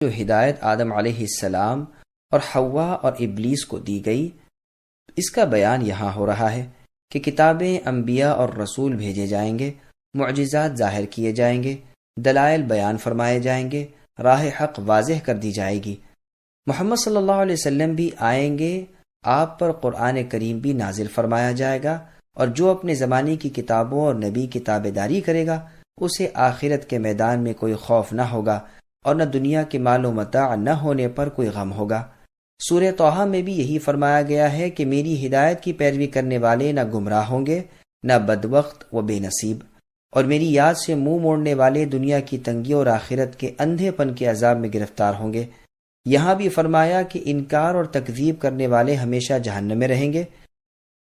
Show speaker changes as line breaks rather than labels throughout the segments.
جو ہدایت آدم علیہ السلام اور حوا اور ابلیس کو دی گئی، اس کا بیان یہاں ہو رہا ہے کہ کتابیں، انبیاء اور رسول بھیجے جائیں گے، معجزات ظاہر کیے جائیں گے، دلائل بیان فرمائے جائیں گے، راہ حق واضح کر دی جائے گی۔ محمد صلی اللہ علیہ وسلم بھی آئیں گے، آپ پر قرآن کریم بھی نازل فرمایا جائے گا، اور جو اپنے زمانے کی کتابوں اور نبی کی تابعداری کرے گا اسے آخرت کے میدان میں کوئی خوف نہ ہوگا اور نہ دنیا کے مال و متاع نہ ہونے پر کوئی غم ہوگا۔ سورہ طٰہٰ میں بھی یہی فرمایا گیا ہے کہ میری ہدایت کی پیروی کرنے والے نہ گمراہ ہوں گے، نہ بدبخت و بے نصیب، اور میری یاد سے منہ موڑنے والے دنیا کی تنگی اور آخرت کے اندھے پن کے عذاب میں گرفتار ہوں گے۔ یہاں بھی فرمایا کہ انکار اور تکذیب کرنے والے ہمیشہ جہنم میں رہیں گے۔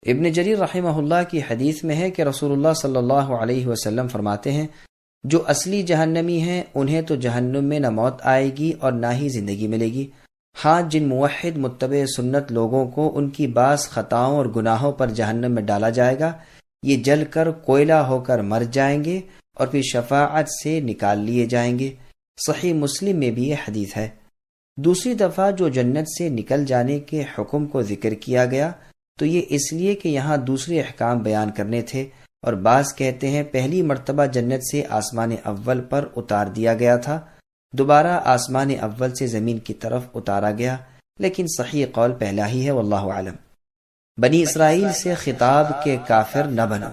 ابن جریر رحمہ اللہ کی حدیث میں ہے کہ رسول اللہ صلی اللہ علیہ وسلم فرماتے ہیں، جو اصلی جہنمی ہیں انہیں تو جہنم میں نہ موت آئے گی اور نہ ہی زندگی ملے گی، ہاں جن موحد متبع سنت لوگوں کو ان کی بعض خطاؤں اور گناہوں پر جہنم میں ڈالا جائے گا، یہ جل کر کوئلہ ہو کر مر جائیں گے اور پھر شفاعت سے نکال لیے جائیں گے۔ صحیح مسلم میں بھی یہ حدیث ہے۔ دوسری دفعہ جو جنت سے نکل جانے کے حکم کو ذکر کیا گیا تو یہ اس لیے کہ یہاں دوسرے احکام بیان کرنے تھے، اور بعض کہتے ہیں پہلی مرتبہ جنت سے آسمان اول پر اتار دیا گیا تھا، دوبارہ آسمان اول سے زمین کی طرف اتارا گیا، لیکن صحیح قول پہلا ہی ہے، واللہ اعلم۔ بنی اسرائیل سے خطاب کے کافر نہ بنو۔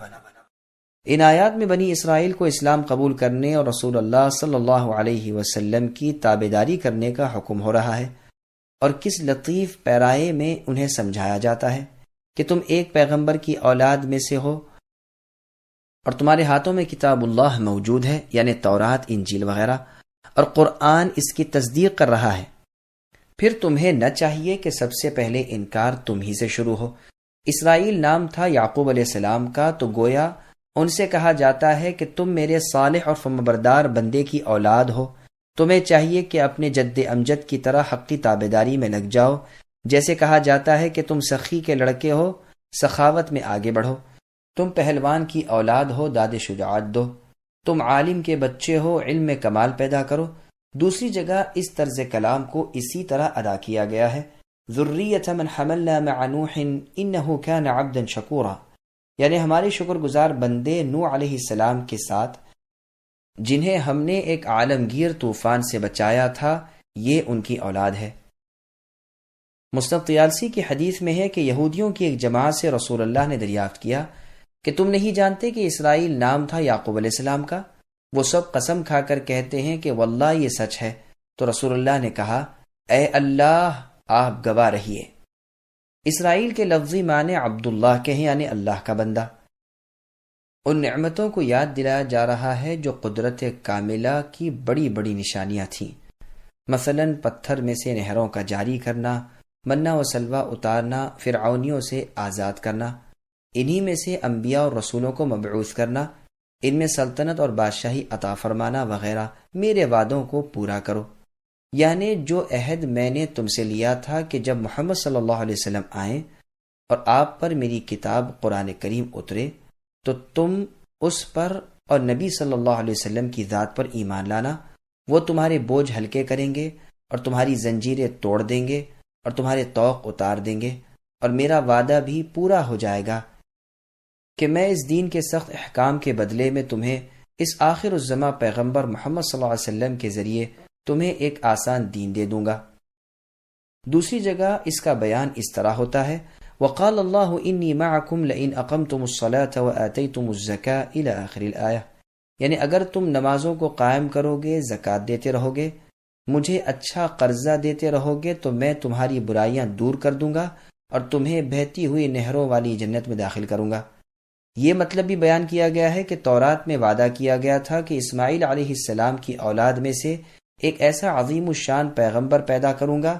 ان آیات میں بنی اسرائیل کو اسلام قبول کرنے اور رسول اللہ صلی اللہ علیہ وسلم کی تابعداری کرنے کا حکم ہو رہا ہے، اور کس لطیف پیرائے میں انہیں سمجھایا جاتا ہے کہ تم ایک پیغمبر کی اولاد میں سے ہو اور تمہارے ہاتھوں میں کتاب اللہ موجود ہے، یعنی تورات، انجیل وغیرہ، اور قرآن اس کی تصدیق کر رہا ہے، پھر تمہیں نہ چاہیے کہ سب سے پہلے انکار تم ہی سے شروع ہو۔ اسرائیل نام تھا یعقوب علیہ السلام کا، تو گویا ان سے کہا جاتا ہے کہ تم میرے صالح اور فرمانبردار بندے کی اولاد ہو، تمہیں چاہیے کہ اپنے جد امجد کی طرح حقی تابعداری میں لگ جاؤ۔ جیسے کہا جاتا ہے کہ تم سخی کے لڑکے ہو، سخاوت میں آگے بڑھو، تم پہلوان کی اولاد ہو، داد شجاعت دو، تم عالم کے بچے ہو، علم میں کمال پیدا کرو۔ دوسری جگہ اس طرز کلام کو اسی طرح ادا کیا گیا ہے، ذریۃ من حملنا مع نوح انہ کان عبدا شکورا، یعنی ہمارے شکر گزار بندے نوح علیہ السلام کے ساتھ جنہیں ہم نے ایک عالمگیر طوفان سے بچایا تھا، یہ ان کی اولاد ہے۔ مسند طیالسی کی حدیث میں ہے کہ یہودیوں کی ایک جماعت سے رسول اللہ نے دریافت کیا کہ تم نہیں جانتے کہ اسرائیل نام تھا یعقوب علیہ السلام کا؟ وہ سب قسم کھا کر کہتے ہیں کہ واللہ یہ سچ ہے۔ تو رسول اللہ نے کہا، اے اللہ، آپ گواہ رہیے۔ اسرائیل کے لفظی معنی عبداللہ کے ہیں، یعنی اللہ کا بندہ۔ ان نعمتوں کو یاد دلایا جا رہا ہے جو قدرت کاملہ کی بڑی بڑی نشانیاں تھیں، مثلا پتھر میں سے نہروں کا جاری کرنا، منہ و سلوہ اتارنا، فرعونیوں سے آزاد کرنا، انہی میں سے انبیاء اور رسولوں کو مبعوث کرنا، ان میں سلطنت اور بادشاہی عطا فرمانا وغیرہ۔ میرے وعدوں کو پورا کرو، یعنی جو عہد میں نے تم سے لیا تھا کہ جب محمد صلی اللہ علیہ وسلم آئیں اور آپ پر میری کتاب قرآن کریم اترے تو تم اس پر اور نبی صلی اللہ علیہ وسلم کی ذات پر ایمان لانا، وہ تمہارے بوجھ ہلکے کریں گے اور تمہاری زنجیریں توڑ دیں گے اور تمہارے طوق اتار دیں گے، اور میرا وعدہ بھی پورا ہو جائے گا کہ میں اس دین کے سخت احکام کے بدلے میں تمہیں اس آخر الزماں پیغمبر محمد صلی اللہ علیہ وسلم کے ذریعے تمہیں ایک آسان دین دے دوں گا۔ دوسری جگہ اس کا بیان اس طرح ہوتا ہے، وقال اللہ انی معکم لئن اقمتم الصلاة وآتیتم الزکاة الى آخر الآیہ، یعنی اگر تم نمازوں کو قائم کرو گے، زکوٰۃ دیتے رہو گے، مجھے اچھا قرضہ دیتے رہو گے، تو میں تمہاری برائیاں دور کر دوں گا اور تمہیں بہتی ہوئی نہروں والی جنت میں داخل کروں گا۔ یہ مطلب بھی بیان کیا گیا ہے کہ تورات میں وعدہ کیا گیا تھا کہ اسماعیل علیہ السلام کی اولاد میں سے ایک ایسا عظیم الشان پیغمبر پیدا کروں گا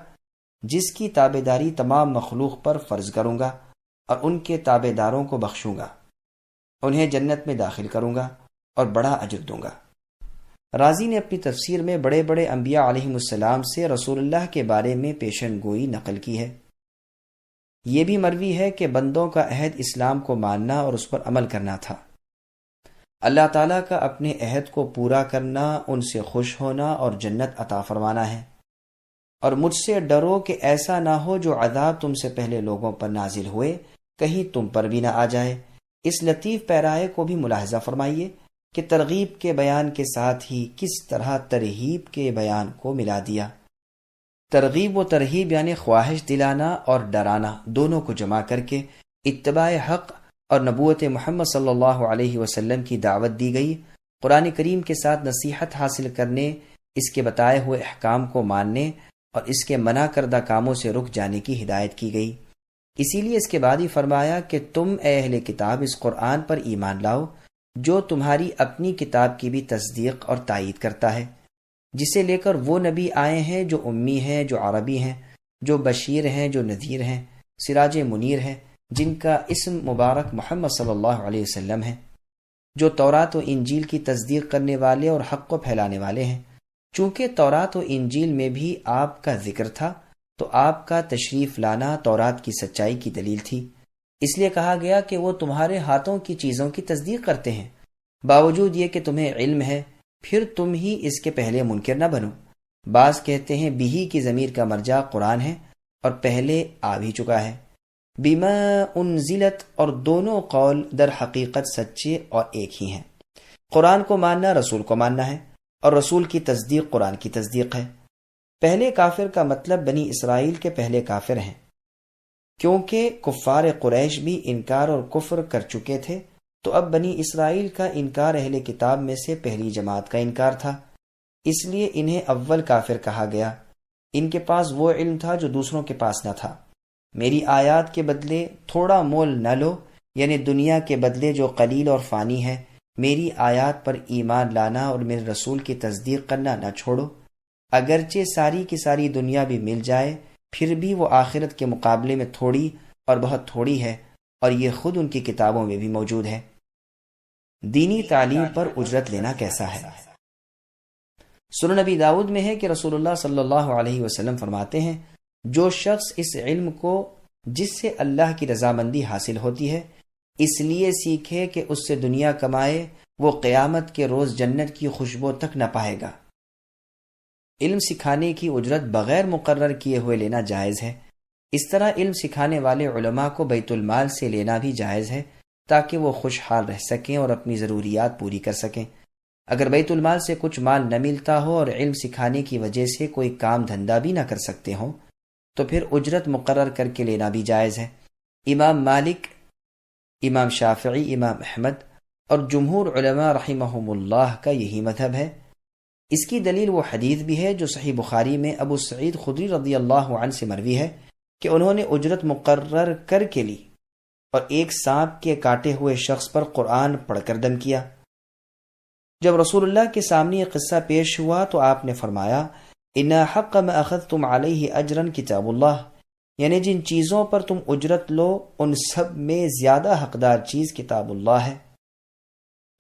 جس کی تابعداری تمام مخلوق پر فرض کروں گا اور ان کے تابعداروں کو بخشوں گا، انہیں جنت میں داخل کروں گا اور بڑا اجر دوں گا۔ رازی نے اپنی تفسیر میں بڑے بڑے انبیاء علیہم السلام سے رسول اللہ کے بارے میں پیشن گوئی نقل کی ہے۔ یہ بھی مروی ہے کہ بندوں کا عہد اسلام کو ماننا اور اس پر عمل کرنا تھا، اللہ تعالیٰ کا اپنے عہد کو پورا کرنا، ان سے خوش ہونا اور جنت عطا فرمانا ہے۔ اور مجھ سے ڈرو کہ ایسا نہ ہو جو عذاب تم سے پہلے لوگوں پر نازل ہوئے کہیں تم پر بھی نہ آ جائے۔ اس لطیف پیرائے کو بھی ملاحظہ فرمائیے کہ ترغیب کے بیان کے ساتھ ہی کس طرح ترہیب کے بیان کو ملا دیا۔ ترغیب و ترہیب یعنی خواہش دلانا اور ڈرانا دونوں کو جمع کر کے اتباع حق اور نبوت محمد صلی اللہ علیہ وسلم کی دعوت دی گئی۔ قرآن کریم کے ساتھ نصیحت حاصل کرنے، اس کے بتائے ہوئے احکام کو ماننے اور اس کے منع کردہ کاموں سے رک جانے کی ہدایت کی گئی۔ اسی لیے اس کے بعد ہی فرمایا کہ تم اے اہل کتاب اس قرآن پر ایمان لاؤ جو تمہاری اپنی کتاب کی بھی تصدیق اور تائید کرتا ہے، جسے لے کر وہ نبی آئے ہیں جو امی ہیں، جو عربی ہیں، جو بشیر ہیں، جو نذیر ہیں، سراج منیر ہیں، جن کا اسم مبارک محمد صلی اللہ علیہ وسلم ہے، جو تورات و انجیل کی تصدیق کرنے والے اور حق کو پھیلانے والے ہیں۔ چونکہ تورات و انجیل میں بھی آپ کا ذکر تھا تو آپ کا تشریف لانا تورات کی سچائی کی دلیل تھی، اس لیے کہا گیا کہ وہ تمہارے ہاتھوں کی چیزوں کی تصدیق کرتے ہیں، باوجود یہ کہ تمہیں علم ہے، پھر تم ہی اس کے پہلے منکر نہ بنو۔ بعض کہتے ہیں بھی کی ضمیر کا مرجع قرآن ہے اور پہلے آ بھی چکا ہے۔ بما انزلت اور دونوں قول در حقیقت سچے اور ایک ہی ہیں۔ قرآن کو ماننا رسول کو ماننا ہے اور رسول کی تصدیق قرآن کی تصدیق ہے۔ پہلے کافر کا مطلب بنی اسرائیل کے پہلے کافر ہیں، کیونکہ کفار قریش بھی انکار اور کفر کر چکے تھے، تو اب بنی اسرائیل کا انکار اہل کتاب میں سے پہلی جماعت کا انکار تھا، اس لیے انہیں اول کافر کہا گیا۔ ان کے پاس وہ علم تھا جو دوسروں کے پاس نہ تھا۔ میری آیات کے بدلے تھوڑا مول نہ لو، یعنی دنیا کے بدلے جو قلیل اور فانی ہے، میری آیات پر ایمان لانا اور میرے رسول کی تصدیق کرنا نہ چھوڑو۔ اگرچہ ساری کی ساری دنیا بھی مل جائے پھر بھی وہ آخرت کے مقابلے میں تھوڑی اور بہت تھوڑی ہے، اور یہ خود ان کی کتابوں میں بھی موجود ہے۔ دینی تعلیم پر اجرت لینا کیسا ہے؟ سنن نبی داؤد میں ہے کہ رسول اللہ صلی اللہ علیہ وسلم فرماتے ہیں، جو شخص اس علم کو جس سے اللہ کی رضامندی حاصل ہوتی ہے اس لیے سیکھے کہ اس سے دنیا کمائے، وہ قیامت کے روز جنت کی خوشبو تک نہ پائے گا۔ علم سکھانے کی اجرت بغیر مقرر کیے ہوئے لینا جائز ہے۔ اس طرح علم سکھانے والے علماء کو بیت المال سے لینا بھی جائز ہے تاکہ وہ خوشحال رہ سکیں اور اپنی ضروریات پوری کر سکیں۔ اگر بیت المال سے کچھ مال نہ ملتا ہو اور علم سکھانے کی وجہ سے کوئی کام دھندا بھی نہ کر سکتے ہوں تو پھر اجرت مقرر کر کے لینا بھی جائز ہے۔ امام مالک، امام شافعی، امام احمد اور جمہور علماء رحمہم اللہ کا یہی مذہب ہے۔ اس کی دلیل وہ حدیث بھی ہے جو صحیح بخاری میں ابو سعید خدری رضی اللہ عنہ سے مروی ہے کہ انہوں نے اجرت مقرر کر کے لی اور ایک سانپ کے کاٹے ہوئے شخص پر قرآن پڑھ کر دم کیا۔ جب رسول اللہ کے سامنے یہ قصہ پیش ہوا تو آپ نے فرمایا، ان حق ما اخذتم علیہ اجرا کتاب اللہ، یعنی جن چیزوں پر تم اجرت لو ان سب میں زیادہ حقدار چیز کتاب اللہ ہے۔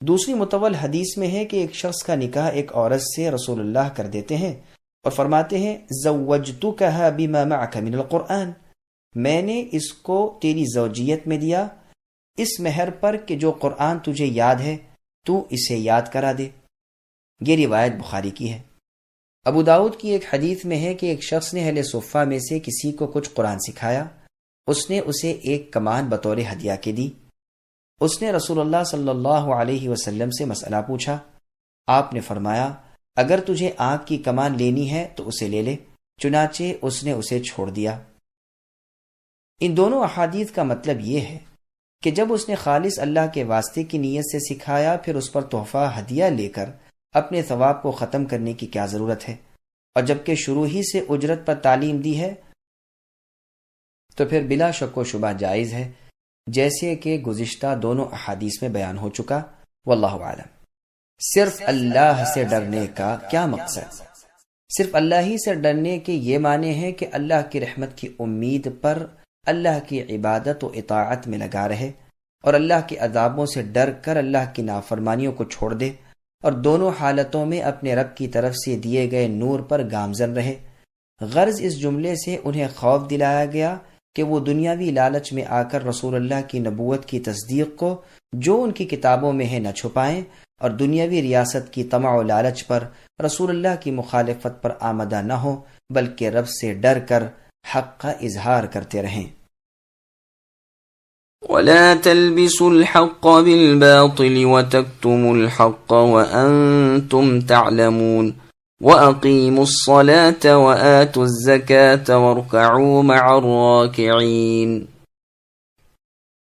دوسری متول حدیث میں ہے کہ ایک شخص کا نکاح ایک عورت سے رسول اللہ کر دیتے ہیں اور فرماتے ہیں، زوجتکھا بما معک من القرآن، میں نے اس کو تیری زوجیت میں دیا اس مہر پر کہ جو قرآن تجھے یاد ہے تو اسے یاد کرا دے۔ یہ روایت بخاری کی ہے۔ ابو داؤد کی ایک حدیث میں ہے کہ ایک شخص نے اہل صفہ میں سے کسی کو کچھ قرآن سکھایا، اس نے اسے ایک کمان بطور ہدیہ کے دی۔ اس نے رسول اللہ صلی اللہ علیہ وسلم سے مسئلہ پوچھا، آپ نے فرمایا، اگر تجھے آنکھ کی کمان لینی ہے تو اسے لے لے، چنانچہ اس نے اسے چھوڑ دیا۔ ان دونوں احادیث کا مطلب یہ ہے کہ جب اس نے خالص اللہ کے واسطے کی نیت سے سکھایا پھر اس پر تحفہ ہدیہ لے کر اپنے ثواب کو ختم کرنے کی کیا ضرورت ہے، اور جبکہ شروع ہی سے اجرت پر تعلیم دی ہے تو پھر بلا شک و شبہ جائز ہے، جیسے کہ گزشتہ دونوں احادیث میں بیان ہو چکا۔ واللہ اعلم۔ صرف اللہ سے ڈرنے کا کیا مقصد؟ صرف اللہ ہی سے ڈرنے کے یہ معنی ہے کہ اللہ کی رحمت کی امید پر اللہ کی عبادت و اطاعت میں لگا رہے اور اللہ کے عذابوں سے ڈر کر اللہ کی نافرمانیوں کو چھوڑ دے، اور دونوں حالتوں میں اپنے رب کی طرف سے دیے گئے نور پر گامزن رہے۔ غرض اس جملے سے انہیں خوف دلایا گیا کہ وہ دنیاوی لالچ میں آ کر رسول اللہ کی نبوت کی تصدیق کو جو ان کی کتابوں میں ہے نہ چھپائیں اور دنیاوی ریاست کی طمع و لالچ پر رسول اللہ کی مخالفت پر آمدہ نہ ہو، بلکہ رب سے ڈر کر حق کا اظہار کرتے رہیں۔
ولا تلبسوا الحق بالباطل وتكتموا الحق وأنتم تعلمون وأقيموا الصلاة وآتوا الزكاة واركعوا مع الراكعين۔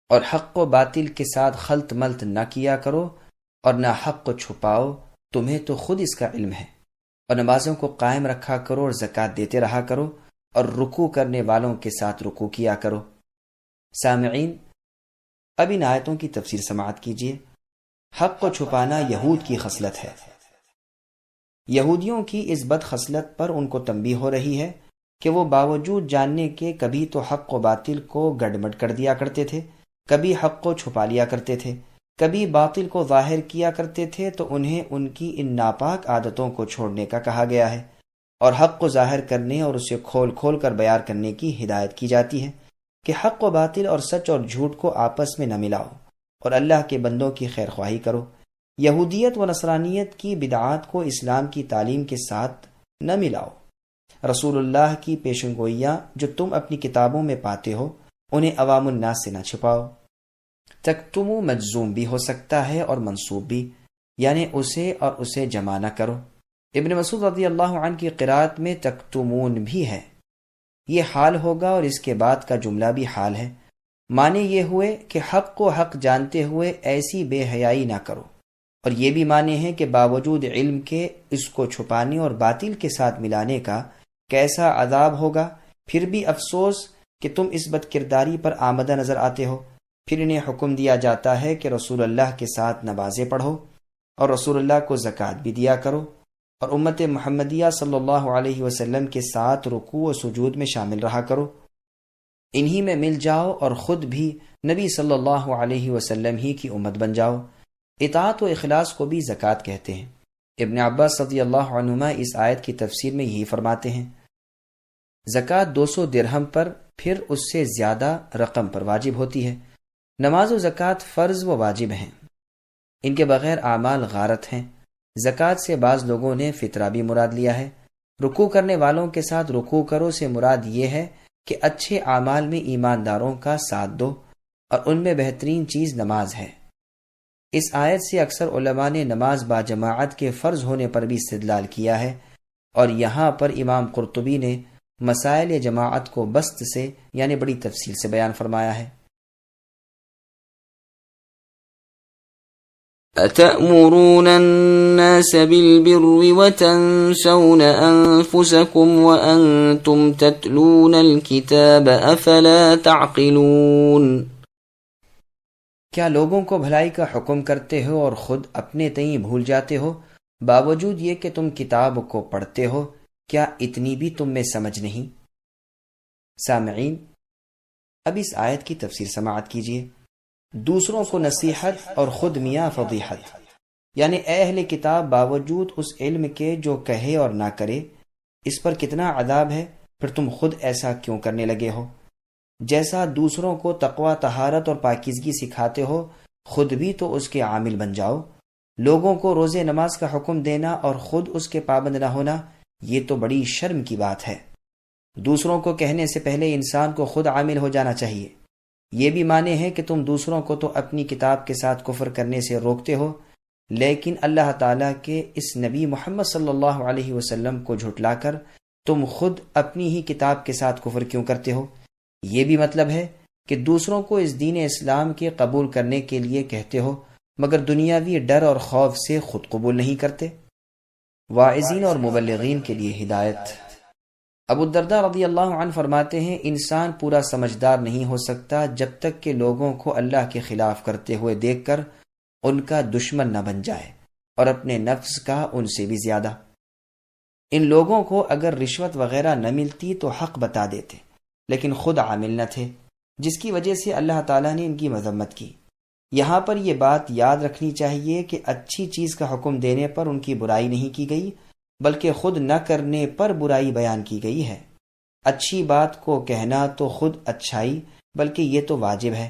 اور حق و باطل کے ساتھ خلط ملط نہ کیا کرو اور نہ حق کو چھپاؤ، تمہیں تو خود اس کا علم ہے، اور نمازوں کو قائم رکھا کرو اور زکوٰۃ دیتے رہا کرو، اور رکوع کرنے والوں کے ساتھ رکوع کیا کرو۔ سامعین، اب ان آیتوں کی تفسیر سماعت کیجیے۔ حق کو چھپانا یہود کی خصلت ہے۔ یہودیوں کی اس بد خصلت پر ان کو تنبیہ ہو رہی ہے کہ وہ باوجود جاننے کے کبھی تو حق و باطل کو گڑبڑ کر دیا کرتے تھے، کبھی حق کو چھپا لیا کرتے تھے، کبھی باطل کو ظاہر کیا کرتے تھے، تو انہیں ان کی ان ناپاک عادتوں کو چھوڑنے کا کہا گیا ہے، اور حق کو ظاہر کرنے اور اسے کھول کھول کر بیان کرنے کی ہدایت کی جاتی ہے کہ حق و باطل اور سچ اور جھوٹ کو آپس میں نہ ملاؤ اور اللہ کے بندوں کی خیر خواہی کرو۔ یہودیت و نصرانیت کی بدعات کو اسلام کی تعلیم کے ساتھ نہ ملاؤ۔ رسول اللہ کی پیشن گوئیاں جو تم اپنی کتابوں میں پاتے ہو، انہیں عوام الناس سے نہ چھپاؤ۔ تکتمو مجزوم بھی ہو سکتا ہے اور منصوب بھی، یعنی اسے جمع نہ کرو۔ ابن مسعود رضی اللہ عنہ کی قرات میں تکتمون بھی ہے، یہ حال ہوگا اور اس کے بعد کا جملہ بھی حال ہے۔ معنی یہ ہوئے کہ حق کو حق جانتے ہوئے ایسی بے حیائی نہ کرو، اور یہ بھی معنی ہے کہ باوجود علم کے اس کو چھپانے اور باطل کے ساتھ ملانے کا کیسا عذاب ہوگا۔ پھر بھی افسوس کہ تم اس بد کرداری پر آمدہ نظر آتے ہو۔ پھر انہیں حکم دیا جاتا ہے کہ رسول اللہ کے ساتھ نمازیں پڑھو اور رسول اللہ کو زکوٰۃ بھی دیا کرو، اور امت محمدیہ صلی اللہ علیہ وسلم کے ساتھ رکوع و سجود میں شامل رہا کرو، انہی میں مل جاؤ اور خود بھی نبی صلی اللہ علیہ وسلم ہی کی امت بن جاؤ۔ اطاعت و اخلاص کو بھی زکوٰۃ کہتے ہیں۔ ابن عباس رضی اللہ عنہما اس آیت کی تفسیر میں یہی فرماتے ہیں، زکوٰۃ 200 درہم پر پھر اس سے زیادہ رقم پر واجب ہوتی ہے۔ نماز و زکوٰۃ فرض و واجب ہیں، ان کے بغیر اعمال غارت ہیں۔ زکوٰۃ سے بعض لوگوں نے فطرہ بھی مراد لیا ہے۔ رکوع کرنے والوں کے ساتھ رکوع کرو سے مراد یہ ہے کہ اچھے اعمال میں ایمانداروں کا ساتھ دو، اور ان میں بہترین چیز نماز ہے۔ اس آیت سے اکثر علماء نے نماز با جماعت کے فرض ہونے پر بھی استدلال کیا ہے، اور یہاں پر امام قرطبی نے مسائل جماعت کو بسط سے یعنی بڑی تفصیل سے بیان فرمایا ہے۔
أَتَأْمُرُونَ النَّاسَ بِالْبِرِّ وَتَنْسَوْنَ أَنفُسَكُمْ وَأَنْتُمْ تَتْلُونَ الْكِتَابَ أَفَلَا تَعْقِلُونَ۔
کیا لوگوں کو بھلائی کا حکم کرتے ہو اور خود اپنے تئیں بھول جاتے ہو، باوجود یہ کہ تم کتاب کو پڑھتے ہو؟ کیا اتنی بھی تم میں سمجھ نہیں؟ سامعین، اب اس آیت کی تفسیر سماعت کیجیے۔ دوسروں کو نصیحت اور خود میاں فضیحت، یعنی اے اہل کتاب، باوجود اس علم کے جو کہے اور نہ کرے، اس پر کتنا عذاب ہے، پھر تم خود ایسا کیوں کرنے لگے ہو؟ جیسا دوسروں کو تقوی، طہارت اور پاکیزگی سکھاتے ہو، خود بھی تو اس کے عامل بن جاؤ۔ لوگوں کو روزے نماز کا حکم دینا اور خود اس کے پابند نہ ہونا، یہ تو بڑی شرم کی بات ہے۔ دوسروں کو کہنے سے پہلے انسان کو خود عامل ہو جانا چاہیے۔ یہ بھی معنی ہے کہ تم دوسروں کو تو اپنی کتاب کے ساتھ کفر کرنے سے روکتے ہو، لیکن اللہ تعالیٰ کے اس نبی محمد صلی اللہ علیہ وسلم کو جھٹلا کر تم خود اپنی ہی کتاب کے ساتھ کفر کیوں کرتے ہو؟ یہ بھی مطلب ہے کہ دوسروں کو اس دین اسلام کے قبول کرنے کے لیے کہتے ہو، مگر دنیاوی ڈر اور خوف سے خود قبول نہیں کرتے۔ واعظین اور مبلغین کے لیے ہدایت۔ ابو الدرداء رضی اللہ عنہ فرماتے ہیں، انسان پورا سمجھدار نہیں ہو سکتا جب تک کہ لوگوں کو اللہ کے خلاف کرتے ہوئے دیکھ کر ان کا دشمن نہ بن جائے، اور اپنے نفس کا ان سے بھی زیادہ۔ ان لوگوں کو اگر رشوت وغیرہ نہ ملتی تو حق بتا دیتے، لیکن خود عامل نہ تھے، جس کی وجہ سے اللہ تعالیٰ نے ان کی مذمت کی۔ یہاں پر یہ بات یاد رکھنی چاہیے کہ اچھی چیز کا حکم دینے پر ان کی برائی نہیں کی گئی، بلکہ خود نہ کرنے پر برائی بیان کی گئی ہے۔ اچھی بات کو کہنا تو خود اچھائی، بلکہ یہ تو واجب ہے،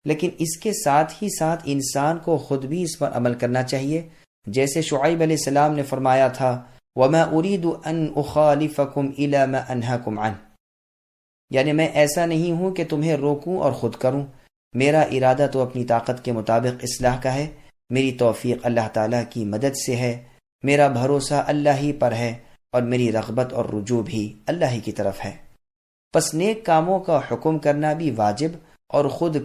لیکن اس کے ساتھ ہی ساتھ انسان کو خود بھی اس پر عمل کرنا چاہیے جیسے شعیب علیہ السلام نے فرمایا تھا وَمَا أُرِيدُ أَنْ أُخَالِفَكُمْ إِلَى مَا أَنْهَاكُمْ عَنْهُ، یعنی میں ایسا نہیں ہوں کہ تمہیں روکوں اور خود کروں، میرا ارادہ تو اپنی طاقت کے مطابق اصلاح کا ہے، میری توفیق اللہ تعالیٰ کی مدد سے ہے، میرا بھروسہ اللہ ہی پر ہے اور میری رغبت اور رجوع بھی اللہ ہی کی طرف ہے۔ پس نیک کاموں کا حکم کرنا بھی واجب اور خود